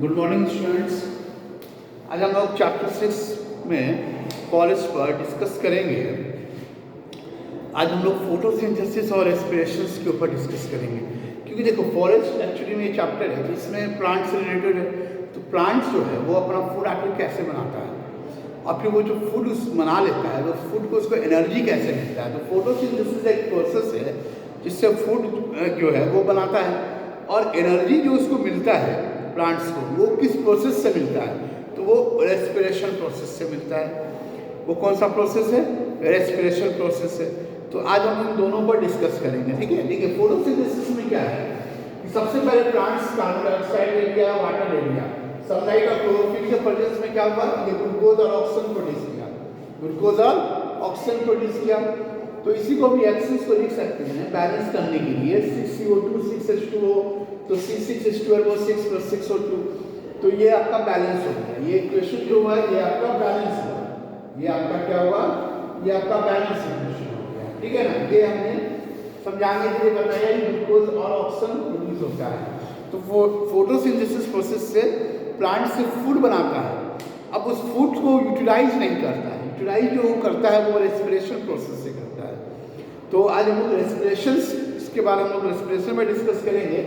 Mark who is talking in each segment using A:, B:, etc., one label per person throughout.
A: Good morning students. आज हम लोग चैप्टर 6 में फॉरेस्ट पर डिस्कस करेंगे। आज हम लोग फोटोसिंथेसिस और रेस्पिरेशंस के ऊपर डिस्कस करेंगे, क्योंकि देखो फॉरेस्ट एक्चुअली में ये चैप्टर है जिसमें प्लांट से रिलेटेड है। तो प्लांट्स जो है वो अपना फूड आखिर कैसे बनाता है और फिर वो जो फूड बना लेता है वो फूड को उसको एनर्जी कैसे मिलता है। तो फोटोसिंथेसिस एक प्रोसेस है जिससे फूड जो है वो बनाता है, और एनर्जी जो उसको मिलता है प्लांट्स को वो किस प्रोसेस से मिलता है, तो वो रेस्पिरेशन प्रोसेस से मिलता है। वो कौन सा प्रोसेस है? रेस्पिरेशन प्रोसेस है। तो आज हम इन दोनों पर डिस्कस करेंगे, ठीक है। देखिए फोटोसिंथेसिस में क्या है कि सबसे पहले प्लांट्स कार्बन डाइऑक्साइड ले लिया, वाटर ले लिया, सनलाइट और क्लोरोफिल के प्रेजेंस में क्या हुआ, ये ग्लूकोज और ऑक्सीजन प्रोड्यूस किया, ग्लूकोज और ऑक्सीजन प्रोड्यूस किया। तो इसी को भी एक्सिस को लिख सकते हैं बैलेंस करने के लिए, 6CO2 6H2O, तो C6H12O 6 + 6O2, तो ये आपका बैलेंस हो गया। ये इक्वेशन जो हुआ ये आपका बैलेंस हुआ, ये आपका क्या हुआ, ये आपका बैलेंस इक्वेशन हो गया, ठीक है ना। ये हमने समझाने के लिए बताया कि ग्लूकोज और ऑक्सीजन प्रोड्यूस होता है। तो फोटोसिंथेसिस प्रोसेस से प्लांट से फूड बनाता है। अब उस फूड को यूटिलाइज नहीं करता है, यूटिलाइज जो करता है वो रेस्पिरेशन प्रोसेस से करता है। तो आज हम लोग रेस्पिरेशन, इसके बारे में हम लोग रेस्पिरेशन में डिस्कस करेंगे।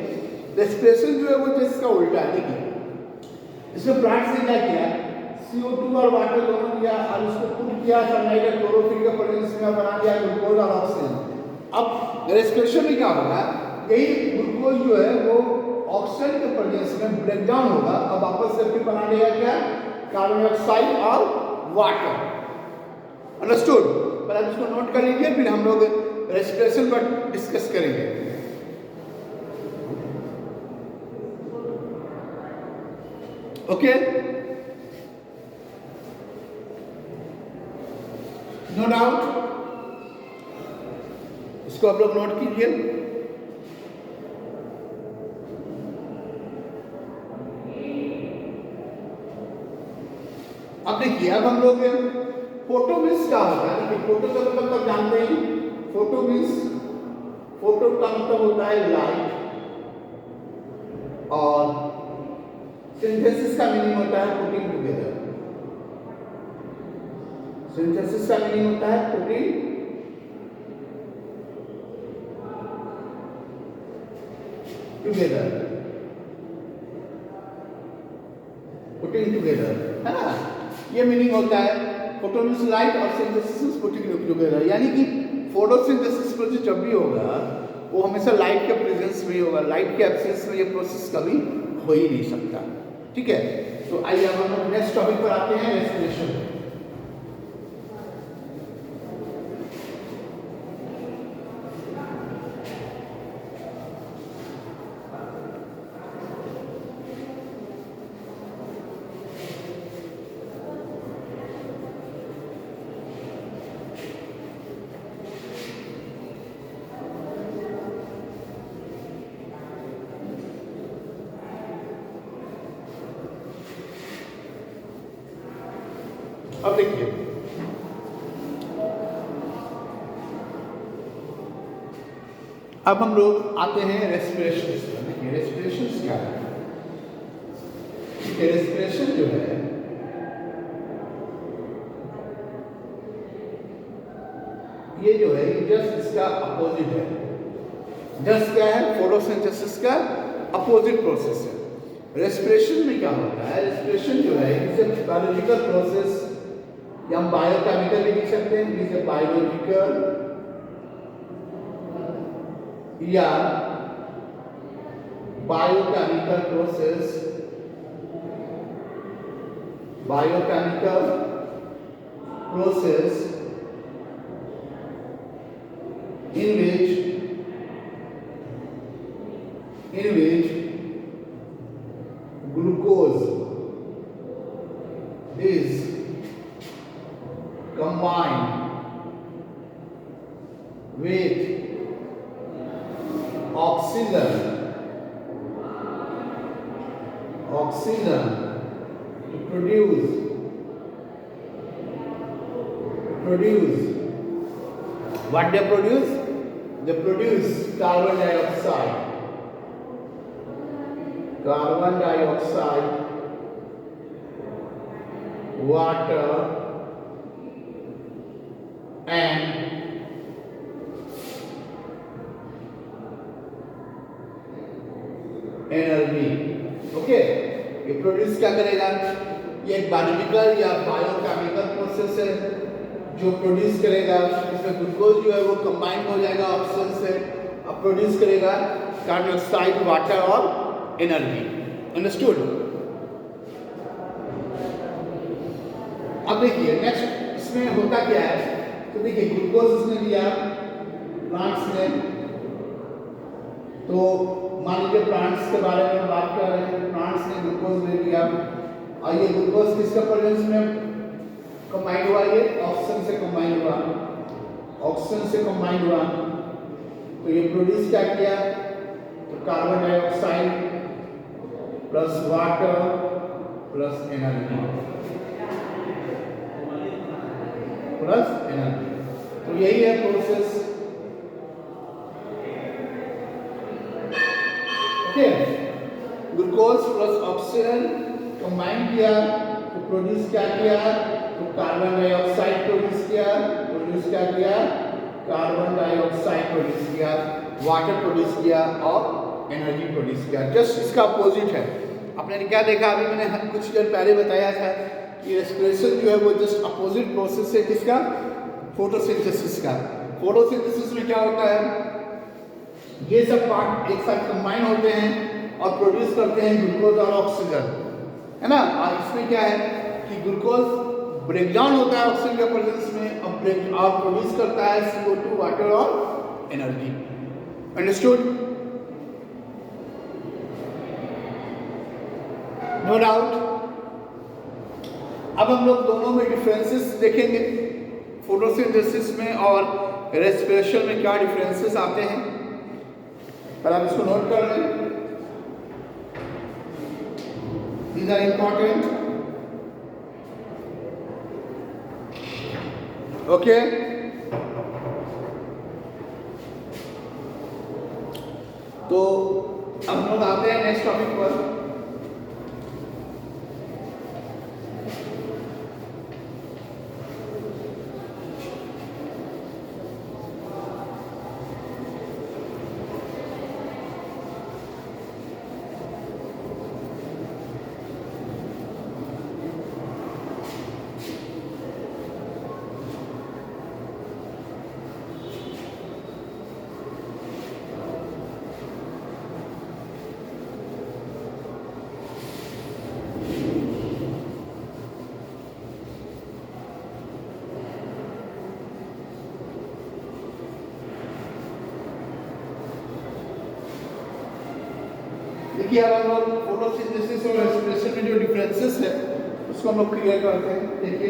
A: रेस्पिरेशन जो है वो जिसका उल्टा है। देखिए इसमें प्लांट्स ने क्या किया, CO2 और वाटर दोनों लिया और उसको पुट किया सनलाइट और क्लोरोफिल के प्रेजेंस में बना दिया ग्लूकोज और ऑक्सीजन। अब रेस्पिरेशन में क्या होगा, यही ग्लूकोज जो है वो ऑक्सीजन के प्रेजेंस में ब्रेक डाउन होगा, अब वापस से फिर बना देगा क्या, कार्बन डाइऑक्साइड और वाटर। अंडरस्टूड? पर अब इसको नोट कर लीजिए, फिर हम लोग रेस्पिरेशन पर डिस्कस करेंगे। ओके, नो डाउट, इसको आप लोग नोट कीजिए। अब देखिए, अब हम लोग फोटो मीन्स क्या होता है। देखिए फोटो का मतलब आप जानते हैं, फोटो मीन्स, फोटो का मतलब होता है लाइट, और सिंथेसिस का मीनिंग होता है पुटिंग टुगेदर। सिंथेसिस का मीनिंग होता है पुटिंग टुगेदर, पुटिंग टुगेदर, है ना, ये मीनिंग होता है। फोटो मीन्स लाइट और सिंथेसिस पुटिंग टुगेदर, यानी कि फोटोसिंथेसिस प्रोसेस जब भी होगा वो हमेशा लाइट के प्रेजेंस में ही होगा। लाइट के एब्सेंस में ये प्रोसेस कभी हो ही नहीं सकता, ठीक है। तो आइए अब हम लोग नेक्स्ट टॉपिक पर आते हैं, रेस्पिरेशन। अब देखिए, अब हम लोग आते हैं रेस्पिरेशन पर। देखिए रेस्पिरेशन क्या है। रेस्पिरेशन जो है ये जो है ये जस्ट इसका अपोजिट है। जस्ट क्या है, फोटोसिंथेसिस का अपोजिट प्रोसेस है। रेस्पिरेशन में क्या होता है, रेस्पिरेशन जो है इट्स अ बायोलॉजिकल प्रोसेस, या हम बायोकेमिकल भी लिख सकते हैं, इज ए बायोलॉजिकल या biochemical process, biochemical process in which glucose is combined with oxygen to produce what they produce? They produce carbon dioxide. Carbon dioxide, water and energy. Okay, ये produce क्या करेगा? ये एक बायोलॉजिकल या biochemical process है जो produce करेगा। इसमें ग्लूकोज जो है वो कंबाइन हो जाएगा ऑक्सीजन से, अब प्रोड्यूस करेगा कार्बन डाइऑक्साइड, वाटर और एनर्जी। अंडरस्टूड? अब देखिए नेक्स्ट इसमें होता क्या है। तो देखिए ग्लूकोज इसने लिया प्लांट्स ने, तो मान लीजिए प्लांट्स के बारे में बात कर रहे हैं, प्लांट्स ने ग्लूकोज ले लिया और ये ग्लूकोज किसका प्रेजेंस में कंबाइन हुआ? ये ऑक्सीजन से कंबाइन हुआ, ऑक्सीजन से कंबाइन हुआ। तो ये प्रोड्यूस क्या किया? तो carbon dioxide plus water plus energy, plus energy. तो यही है process. Glucose plus oxygen combine किया तो प्रोड्यूस क्या किया? तो कार्बन डाइऑक्साइड प्रोड्यूस किया, प्रोड्यूस क्या किया? कार्बन डाइऑक्साइड प्रोड्यूस किया, वाटर प्रोड्यूस किया और एनर्जी प्रोड्यूस किया। जस्ट इसका अपोजिट है। आपने क्या देखा? अभी मैंने कुछ देर पहले बताया था कि रेस्पिरेशन जो है वो जस्ट अपोजिट प्रोसेस है किसका? फोटोसिंथेसिस का। फोटोसिंथेसिस में क्या होता है? ये सब पार्ट एक साथ कंबाइन होते हैं और प्रोड्यूस करते हैं ग्लूकोज और ऑक्सीजन, है ना। और इसमें क्या है कि ग्लूकोज ब्रेक डाउन होता है ऑक्सीजन के प्रेजेंस में और प्रोड्यूस करता है CO2, वाटर और एनर्जी। अंडरस्टूड? No doubt. अब हम लोग दोनों में डिफरेंसेस देखेंगे, फोटोसिंथेसिस में और रेस्पिरेशन में क्या डिफरेंसेस आते हैं। पर आप इसको नोट कर लें, these are important. Okay? तो अब हम लोग आते हैं नेक्स्ट टॉपिक पर। देखिए अब हम लोग फोटोसिंथेसिस और रेस्पिरेशन में जो डिफरेंसेस है उसको हम लोग क्लियर करते हैं। देखिए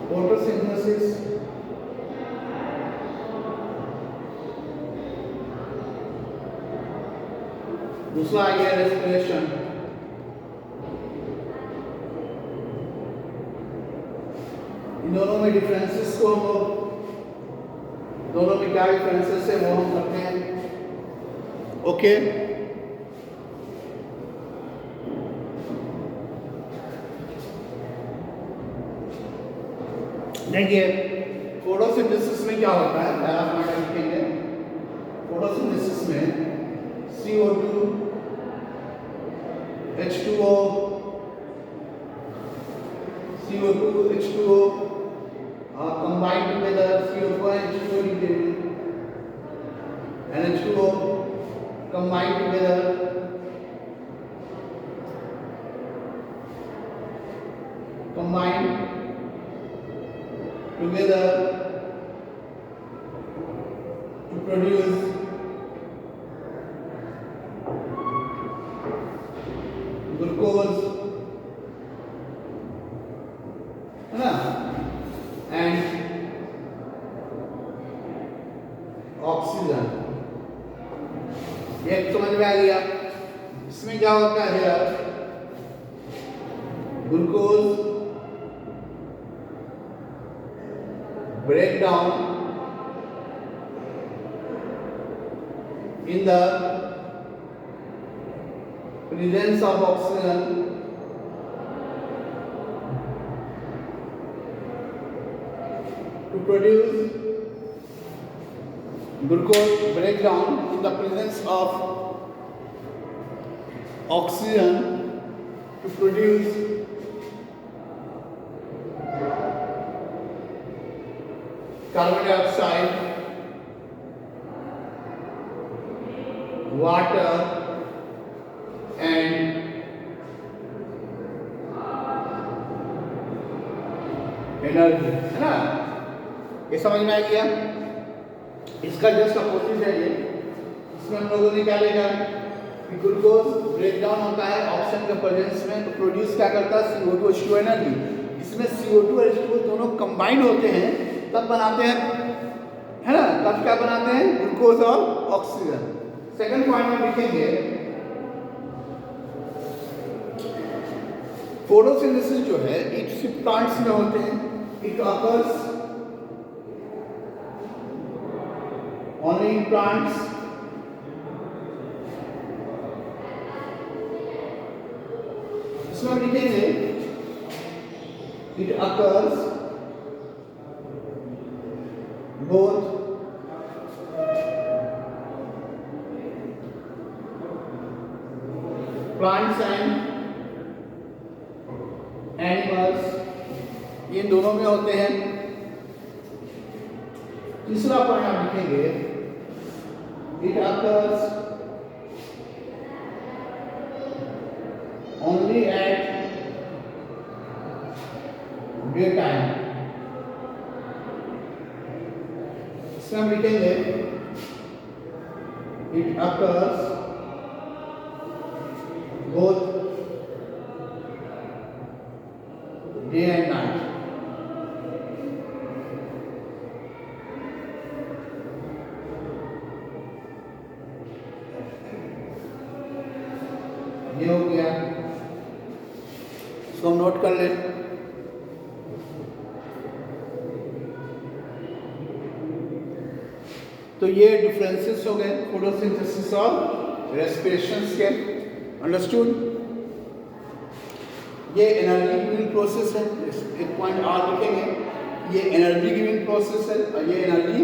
A: फोटोसिंथेसिस दूसरा आ गया रेस्पिरेशन। इन दोनों में डिफरेंसेस को हम लोग दोनों में क्या डिफरेंसेस है वो हम करते हैं। ओके देखिए फोटोसिंथेसिस में क्या होता है, पहला लिखेंगे। फोटोसिंथेसिस में CO2 H2O CO2 H2O combined together, CO2 and H2O and H2O combined together to produce glucose, है ना, and ऑक्सीजन। ये समझ में आ गया। इसमें क्या होता है? Glucose break down in the presence of oxygen to produce glucose breakdown in the presence of oxygen to produce carbon dioxide, water and energy, है ना। ये समझ में आ गया। इसका जस्ट अपोजिट है ये। इसमें हम लोगों ने क्या लिखा कि ग्लूकोज ब्रेकडाउन होता है ऑक्सीजन के प्रेजेंस में, तो प्रोड्यूस क्या करता है CO2 H2 एनर्जी। इसमें CO2 और H2 दोनों कंबाइंड होते हैं तब बनाते हैं, है ना, तब क्या बनाते हैं ग्लूकोज और ऑक्सीजन। सेकंड पॉइंट में लिखेंगे फोटोसिंथेसिस जो है ये सिर्फ प्लांट्स में होते हैं। It occurs only in plants इसमें लिखेंगे it occurs both plants and animals, ये दोनों में होते हैं। तीसरा पॉइंट आप लिखेंगे it occurs only at day time. इसमें हम लिखेंगे it occurs both day and night. ये हो गया, इसको हम नोट कर लें। तो ये डिफरेंसेस हो गए फोटोसिंथेसिस और रेस्पिरेशंस के, अंडरस्टूड। ये एनर्जी गिविंग प्रोसेस है, एक पॉइंट और लिखेंगे, ये एनर्जी गिविंग प्रोसेस है और ये एनर्जी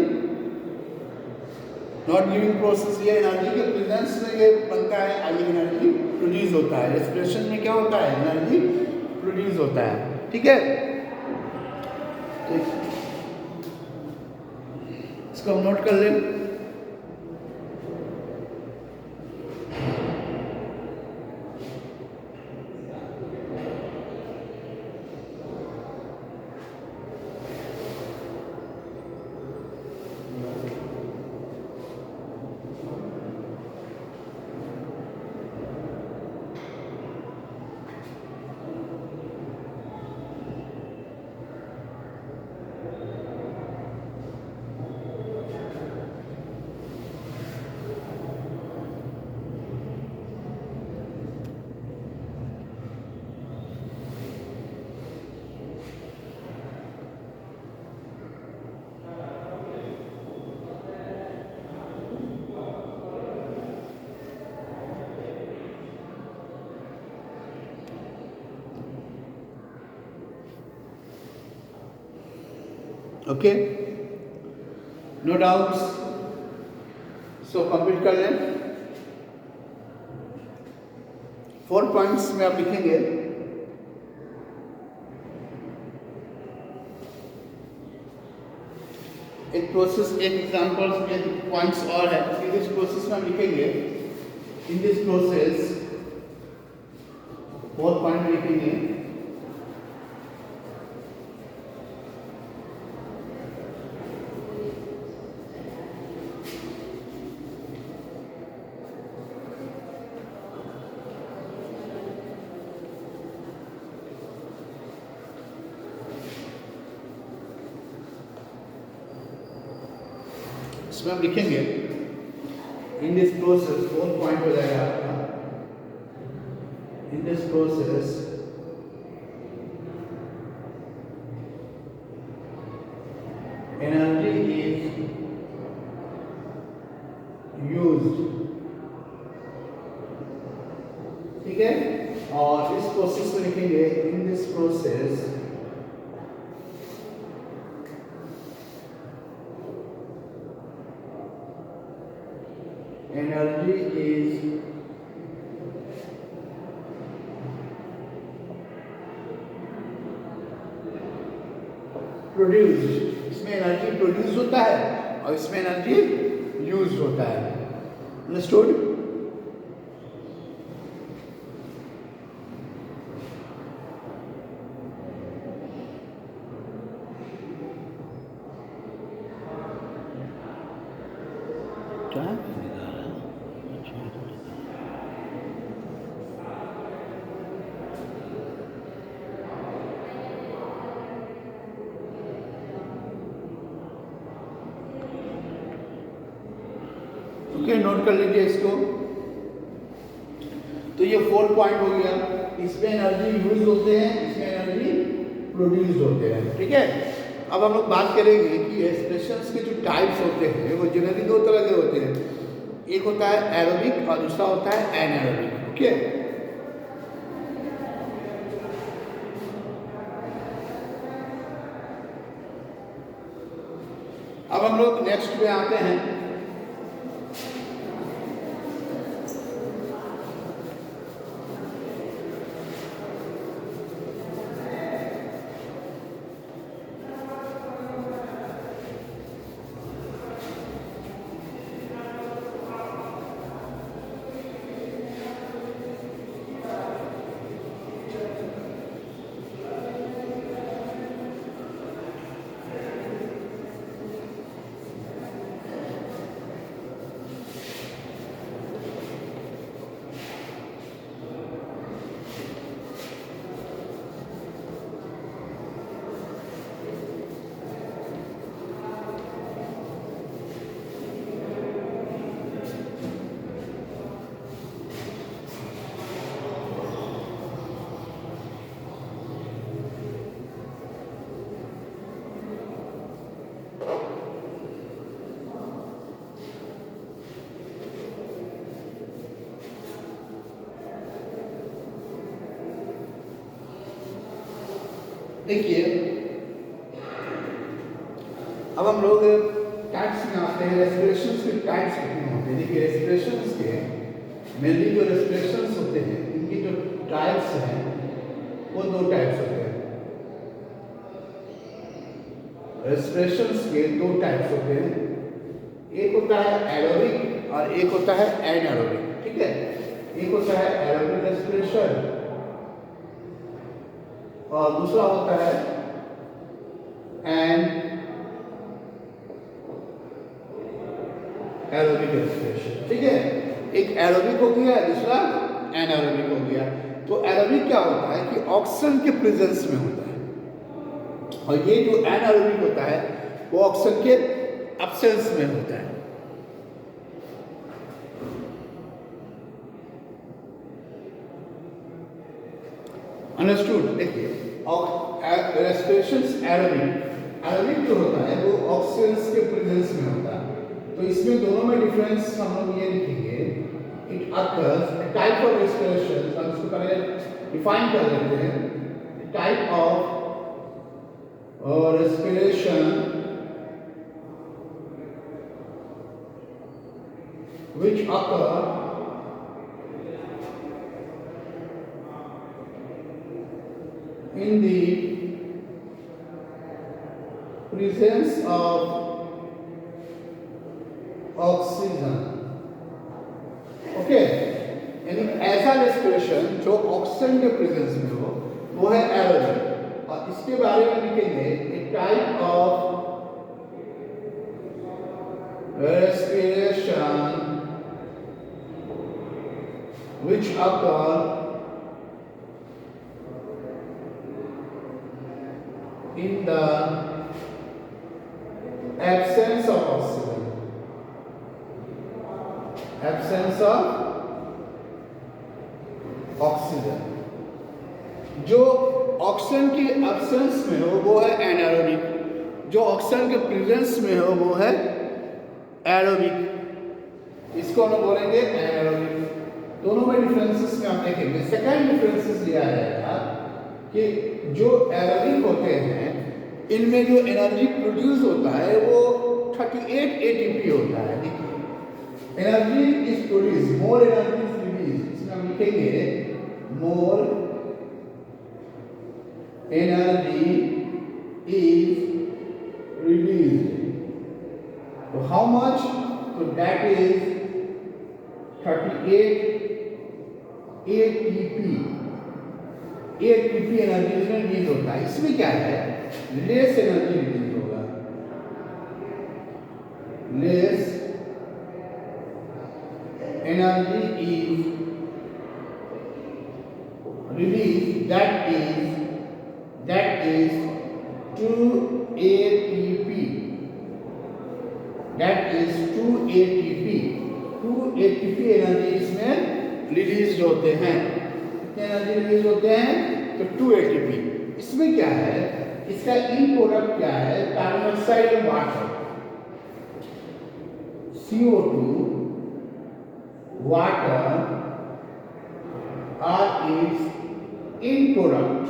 A: नॉट गिविंग प्रोसेस। ये एनर्जी के प्रेजेंस में ये बनता है और ये एनर्जी प्रोड्यूस होता है। रेस्पिरेशन में क्या होता है एनर्जी प्रोड्यूस होता है, ठीक है। तो इसको हम नोट कर लें। Okay, no doubts. So complete कर लें। 4 पॉइंट्स में आप लिखेंगे एक प्रोसेस, एक एग्जांपल, एक पॉइंट्स और है। इन दिस प्रोसेस में हम लिखेंगे इन दिस प्रोसेस 4 पॉइंट में लिखेंगे इसमें हम लिखेंगे इन दिस प्रोसेस, 4 पॉइंट हो जाएगा आपका। In this process energy is used, ठीक है। और इस प्रोसेस में लिखेंगे in this process energy is produced, इसमें एनर्जी प्रोड्यूस होता है और इसमें एनर्जी यूज होता है। अंडरस्टूड? ओके, नोट कर लीजिए इसको। तो ये 4 पॉइंट हो गया, इसमें एनर्जी यूज होते हैं, इसमें एनर्जी प्रोड्यूस होते हैं, ठीक है। अब हम लोग बात करेंगे कि एक्सप्रेशंस के जो टाइप्स होते हैं वो जनरली 2 तरह के होते हैं, एक होता है एरोबिक और दूसरा होता है एनारोबिक, ओके। अब हम लोग नेक्स्ट पे आते हैं। देखिए, अब हम लोग टाइप्स में आते हैं। रेस्पिरेशंस के टाइप्स कितने होते हैं? देखिए, रेस्पिरेशंस के मेनली जो रेस्पिरेशंस होते हैं इनकी जो टाइप्स हैं वो 2 टाइप्स होते हैं। रेस्पिरेशंस के 2 टाइप्स होते हैं, एक होता है एरोबिक और एक होता है एनारोबिक, ठीक है। एक होता है एरोबिक रेस्पिरेशन और दूसरा होता है एरोबिक रेस्पिरेशन, ठीक है। एक एरोबिक हो गया, दूसरा एनारोबिक हो गया। तो एरोबिक क्या होता है कि ऑक्सीजन के प्रेजेंस में होता है और ये जो एनारोबिक होता है वो ऑक्सीजन के एब्सेंस में होता है। अंडरस्टूड? देखिए, रेस्पिरेशंस एरोबिक जो होता है वो ऑक्सीजन के प्रेजेंस में होता है। तो इसमें दोनों में डिफरेंस हम लोग ये लिखेंगे, it occurs type of respiration. हम इसको पहले डिफाइन कर लेते हैं। Type of respiration which occur in the presence of oxygen, okay. यानी ऐसा रेस्पिरेशन जो ऑक्सीजन के प्रेजेंस में हो वो है एरोबिक। और इसके बारे में लिखेंगे A type of respiration which occur in the absence of oxygen, absence of oxygen. जो ऑक्सीजन के एब्सेंस में हो वो है एनारोबिक, जो ऑक्सीजन के प्रेजेंस में हो वो है एरोबिक। इसको हम लोग बोलेंगे एनारोबिक। दोनों में डिफरेंसेस में आप देखेंगे। सेकंड डिफरेंसेस लिया जाएगा कि जो एरोबिक होते हैं इनमें जो एनर्जी प्रोड्यूस होता है वो 38 एटीपी होता है। देखिए energy is produce, more energy is release. इसमें हम लिखेंगे मोर एनर्जी इज रिलीज। तो हाउ मच? तो that is 38 ATP. ATP energy इसमें रिलीज होता है। इसमें क्या है? लेस एनर्जी रिलीज होगा, less energy is release, that is 2 ATP. That is 2 ATP. 2 ATP energy इसमें रिलीज होते हैं। कितने एनर्जी रिलीज होते हैं? तो 2 एटीपी। इसमें क्या है? इसका इन प्रोडक्ट क्या है? कार्बन डाइऑक्साइड और water, CO2, water are its end product.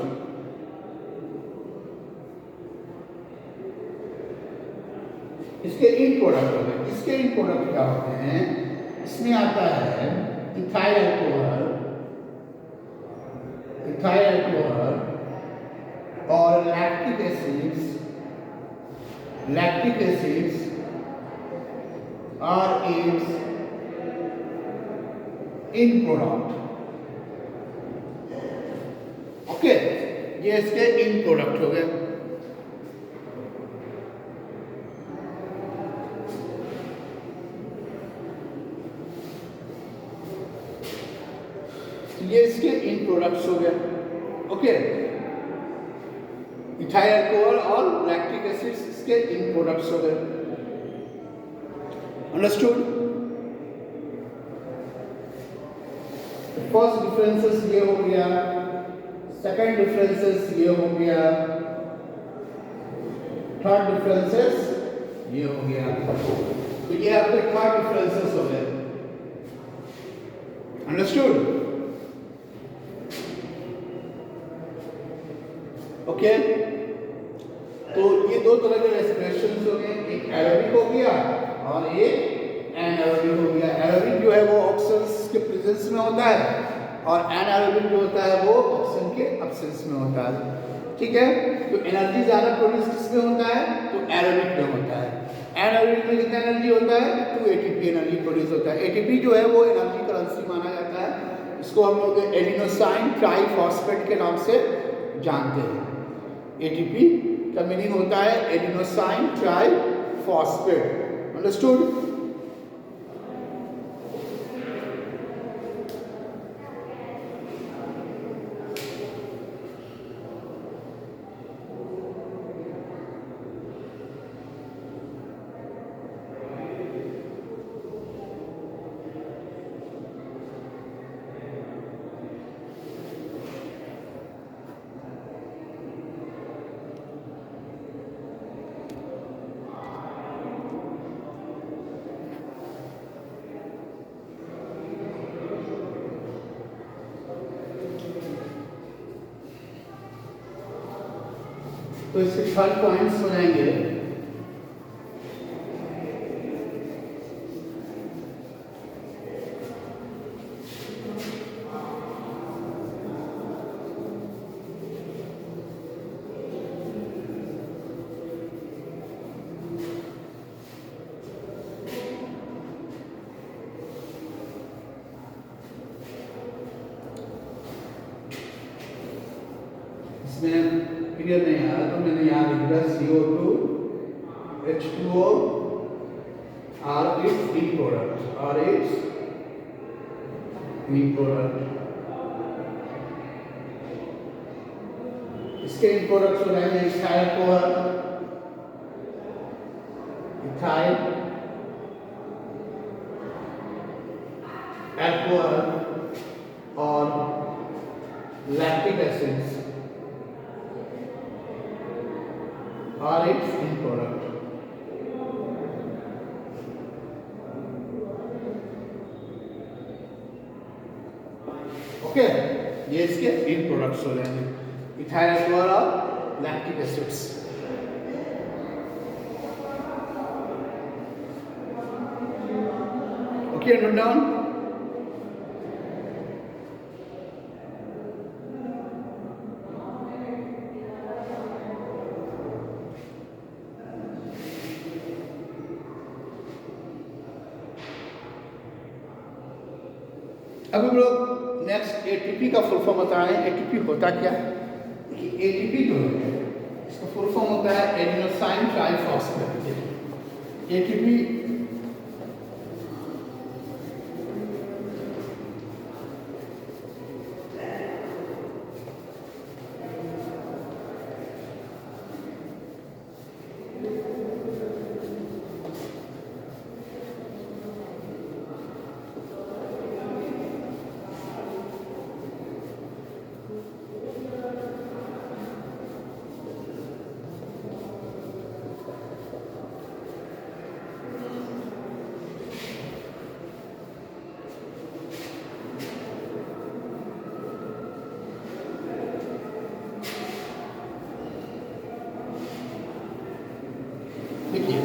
A: इसके इन प्रोडक्ट होते हैं। इसके इन प्रोडक्ट क्या होते हैं? इसमें आता है इथाइल अल्कोहल, इथाइल अल्कोहल और lactic acids. Lactic acids are its end product. Okay, ये इसके इन प्रोडक्ट हो गए। ये इसके इन प्रोडक्ट्स हो गए। ओके, इथाइल अल्कोहल और लैक्टिक एसिड्स इसके इन प्रोडक्ट्स हो गए। अंडरस्टूड? फर्स्ट डिफरेंसेस ये हो गया, सेकंड डिफरेंसेस ये हो गया, थर्ड डिफरेंसेस ये हो गया। तो ये आपके थर्ड डिफरेंसेस हो गए। अंडरस्टूड? ओके, तो ये दो तरह के रेस्पिरेशन हो गए, एक एरोबिक हो गया और एक एनारोबिक हो गया। एरोबिक जो है वो ऑक्सीजन के प्रेजेंस में होता है और एनारोबिक जो होता है वो ऑक्सीजन के एब्सेंस में होता है। ठीक है, तो एनर्जी ज़्यादा प्रोड्यूस किसमें होता है? तो एरोबिक में होता है। एनारोबिक में कितना एनर्जी होता है? 2 एटीपी एनर्जी प्रोड्यूस होता है। एटीपी जो है वो एनर्जी करेंसी माना जाता है। इसको हम लोग एडिनोसाइन ट्राइफॉस्फेट के नाम से जानते हैं। एटीपी का मीनिंग होता है एडिनोसाइन ट्राइफॉस्फेट। अंडरस्टूड? तो इसके 12 पॉइंट्स हो जाएंगे। इसमें क्लियर नहीं आ रहा तो मैंने यहाँ लिख दिया CO2 H2O are its in product, are its in product। इसके इन प्रोडक्ट्स हो जाएंगे इथाइल अल्कोहल, इथाइल अल्कोहल और lactic acids are its in product। Okay, ये इसके इन प्रोडक्ट्स हो जाएंगे, इथाइल अल्कोहल और lactic acids. Okay, note down. अब हम लोग नेक्स्ट एटीपी का फुल फॉर्म बताएं। एटीपी होता क्या है? एटीपी जो है इसका फुल फॉर्म होता है एडिनोसाइन ट्राइफॉस्फेट। एटीपी देखिए,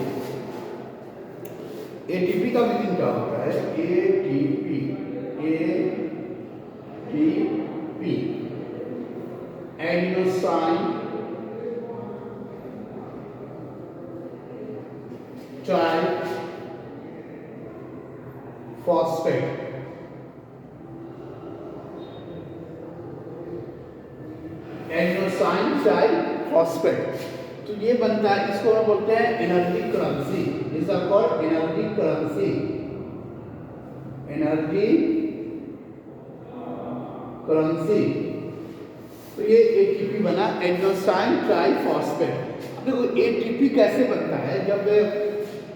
A: एटीपी का मीनिंग क्या होता है? ATP, ATP adenosine triphosphate. Adenosine triphosphate, तो ये बनता है, इसको हम बोलते हैं energy currency. Is called energy currency. Energy currency, तो ये एटीपी बना, एडिनोसाइन ट्राइफॉस्फेट। देखो एटीपी कैसे बनता है? जब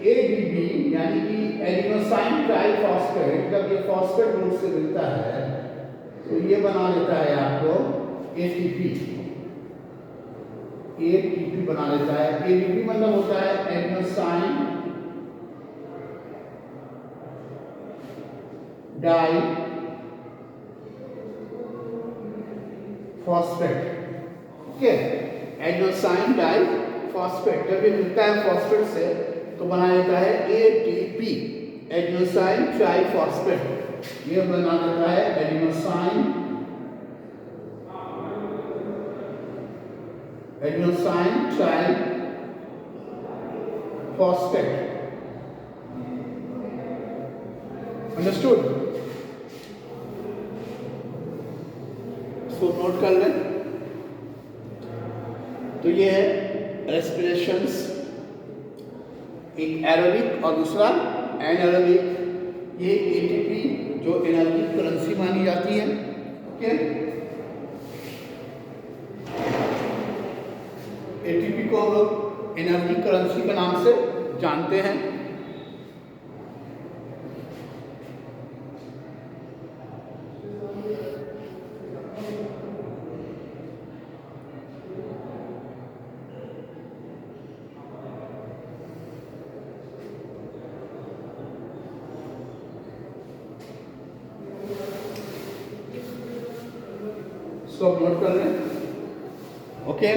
A: एडीपी यानी कि एडिनोसाइन ट्राइफॉस्फेट जब ये फॉस्फेट ग्रुप से मिलता है तो ये बना लेता है आपको एटीपी। एटीपी बना लेता है। एटीपी मतलब होता है adenosine diphosphate. Okay, adenosine diphosphate जब ये मिलता है फॉस्फेट से तो बना लेता है एटीपी, एडिनोसाइन ट्राइफॉस्फेट। ये बना लेता है एडिनोसाइन ट्राइफॉस्फेट। अंडरस्टूड? इसको नोट कर लें। तो ये है रेस्पिरेशंस, एक एरोबिक और दूसरा एनारोबिक। ये एटीपी जो एनर्जी करेंसी मानी जाती है। ओके, एटीपी को हम लोग एनर्जी करेंसी के नाम से जानते हैं। इसको नोट कर लें। ओके,